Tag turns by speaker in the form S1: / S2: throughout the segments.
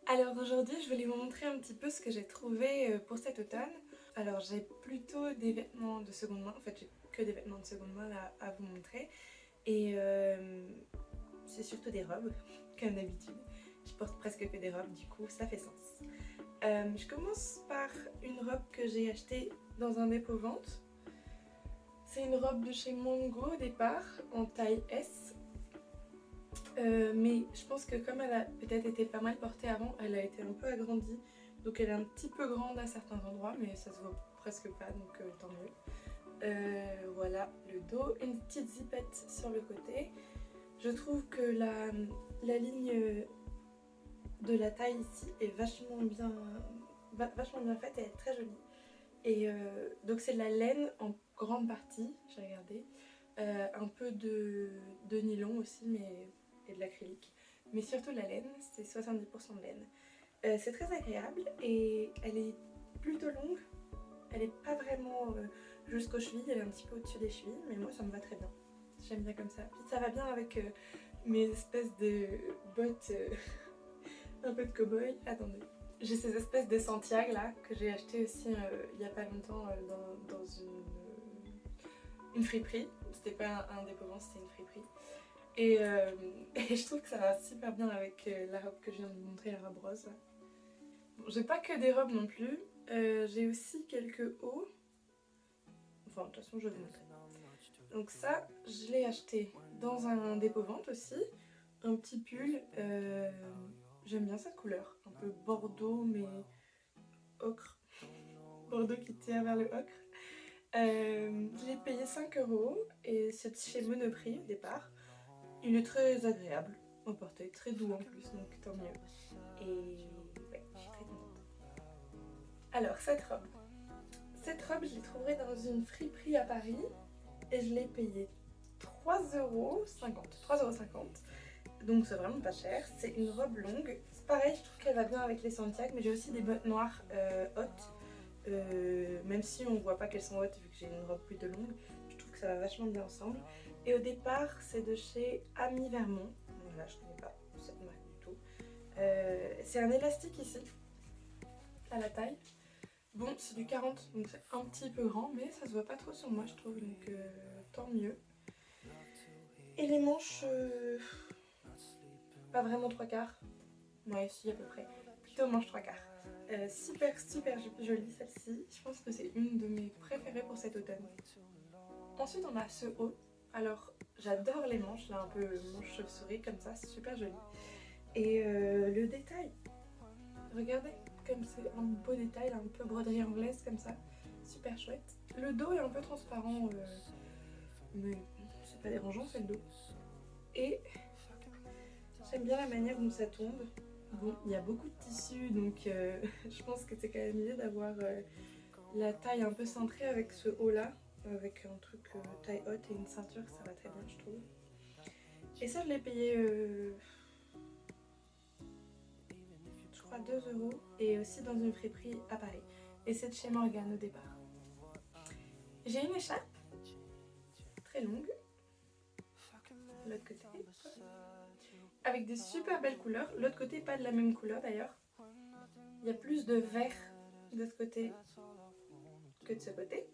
S1: Alors aujourd'hui, je voulais vous montrer un petit peu ce que j'ai trouvé pour cet automne. Alors j'ai plutôt des vêtements de seconde main, en fait j'ai que des vêtements de seconde main là à vous montrer. Et c'est surtout des robes, comme d'habitude. Je porte presque que des robes, du coup ça fait sens. Je commence par une robe que j'ai achetée dans un dépôt-vente. C'est une robe de chez Mango au départ, en taille S. Mais je pense que comme elle a peut-être été pas mal portée avant, elle a été un peu agrandie. Donc elle est un petit peu grande à certains endroits, mais ça se voit presque pas, donc tant mieux. Voilà le dos, une petite zipette sur le côté. Je trouve que la ligne de la taille ici est vachement bien faite et elle est très jolie. Et donc c'est de la laine en grande partie, j'ai regardé. Un peu de nylon aussi, et de l'acrylique. Mais surtout la laine, c'est 70% de laine. C'est très agréable et elle est plutôt longue. Elle est pas vraiment jusqu'aux chevilles, elle est un petit peu au-dessus des chevilles, mais moi ça me va très bien. J'aime bien comme ça. Puis ça va bien avec mes espèces de bottes un peu de cow-boy. Attendez. J'ai ces espèces de Santiago là que j'ai acheté aussi il y a pas longtemps dans une friperie. C'était pas un dépôt-vente, c'était une friperie. Et, et je trouve que ça va super bien avec la robe que je viens de vous montrer, la robe rose. Bon, j'ai pas que des robes non plus, j'ai aussi quelques hauts. Enfin, de toute façon, je vais vous montrer. Donc ça, je l'ai acheté dans un dépôt-vente aussi. Un petit pull, j'aime bien cette couleur. Un peu bordeaux, mais ocre. Bordeaux qui tire vers le ocre. Je l'ai payé 5 € et c'est chez Monoprix au départ. Il est très agréable à porter, très doux en plus, donc tant mieux. Et ouais, je suis très contente. Alors, cette robe. Cette robe, je l'ai trouvée dans une friperie à Paris et je l'ai payée 3,50 €. 3,50 €. Donc c'est vraiment pas cher. C'est une robe longue. C'est pareil, je trouve qu'elle va bien avec les Santiago, mais j'ai aussi des bottes noires hautes. Même si on voit pas qu'elles sont hautes vu que j'ai une robe plutôt longue, je trouve que ça va vachement bien ensemble. Et au départ, c'est de chez Ami Vermont. Voilà, je connais pas cette marque du tout. C'est un élastique ici, à la taille. Bon, c'est du 40, donc c'est un petit peu grand, mais ça se voit pas trop sur moi, je trouve, donc tant mieux. Et les manches, pas vraiment 3/4. Ouais, si, à peu près. Plutôt manche 3/4. Super, super jolie celle-ci. Je pense que c'est une de mes préférées pour cet automne. Ensuite, on a ce haut. Alors, j'adore les manches, là, un peu manche chauve-souris, comme ça, c'est super joli. Et le détail, regardez, comme c'est un beau détail, un peu broderie anglaise, comme ça. Super chouette. Le dos est un peu transparent, mais c'est pas dérangeant, c'est le dos. Et j'aime bien la manière dont ça tombe. Bon, il y a beaucoup de tissu, donc je pense que c'est quand même mieux d'avoir la taille un peu cintrée avec ce haut-là, avec un truc taille haute et une ceinture, ça va très bien, je trouve. Et ça, je l'ai payé, je crois, 2 € et aussi dans une friperie à Paris. Et c'est de chez Morgane au départ. J'ai une écharpe très longue, de l'autre côté, avec des super belles couleurs. L'autre côté, pas de la même couleur d'ailleurs. Il y a plus de vert de ce côté que de ce côté.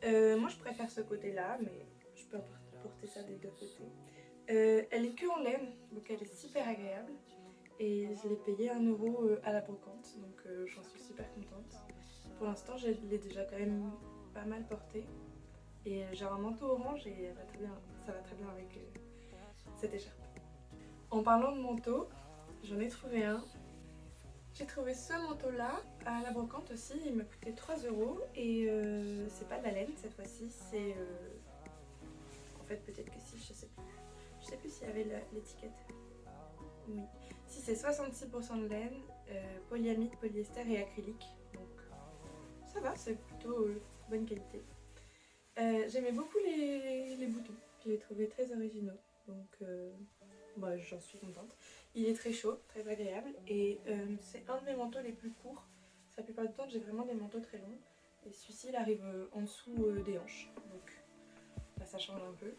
S1: Moi, je préfère ce côté-là, mais je peux porter ça des deux côtés. Elle est que en laine, donc elle est super agréable. Et je l'ai payée 1 € à la brocante, donc j'en suis super contente. Pour l'instant, je l'ai déjà quand même pas mal portée. Et j'ai un manteau orange et elle va très bien, ça va très bien avec cette écharpe. En parlant de manteau, j'en ai trouvé un. J'ai trouvé ce manteau-là à la brocante aussi, il m'a coûté 3 € et c'est pas de la laine cette fois-ci, c'est... En fait peut-être que si, je sais plus. Je sais plus s'il y avait l'étiquette. Oui. Si c'est 66% de laine, polyamide, polyester et acrylique, donc ça va, c'est plutôt bonne qualité. J'aimais beaucoup les boutons, je les trouvais très originaux, donc bah, j'en suis contente. Il est très chaud, très agréable et c'est un de mes manteaux les plus courts. La plupart du temps j'ai vraiment des manteaux très longs et celui-ci il arrive en dessous des hanches, donc là ça change un peu.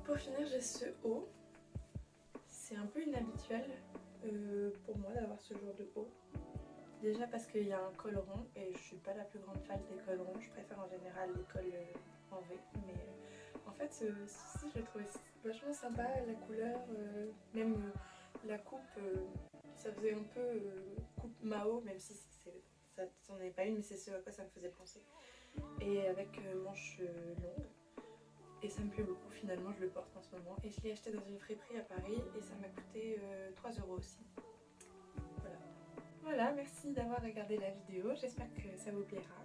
S1: Pour finir j'ai ce haut, c'est un peu inhabituel. pour moi d'avoir ce genre de haut. Déjà parce qu'il y a un col rond et je suis pas la plus grande fan des cols ronds, je préfère en général les cols en V. Mais en fait ceci je l'ai trouvé vachement sympa, la couleur, même la coupe, ça faisait un peu coupe Mao, même si ça n'en est pas une, mais c'est ce à quoi ça me faisait penser. Et avec manches longues. Et ça me plaît beaucoup, finalement je le porte en ce moment. Et je l'ai acheté dans une friperie à Paris et ça m'a coûté 3 € aussi. Voilà. Voilà, merci d'avoir regardé la vidéo, j'espère que ça vous plaira.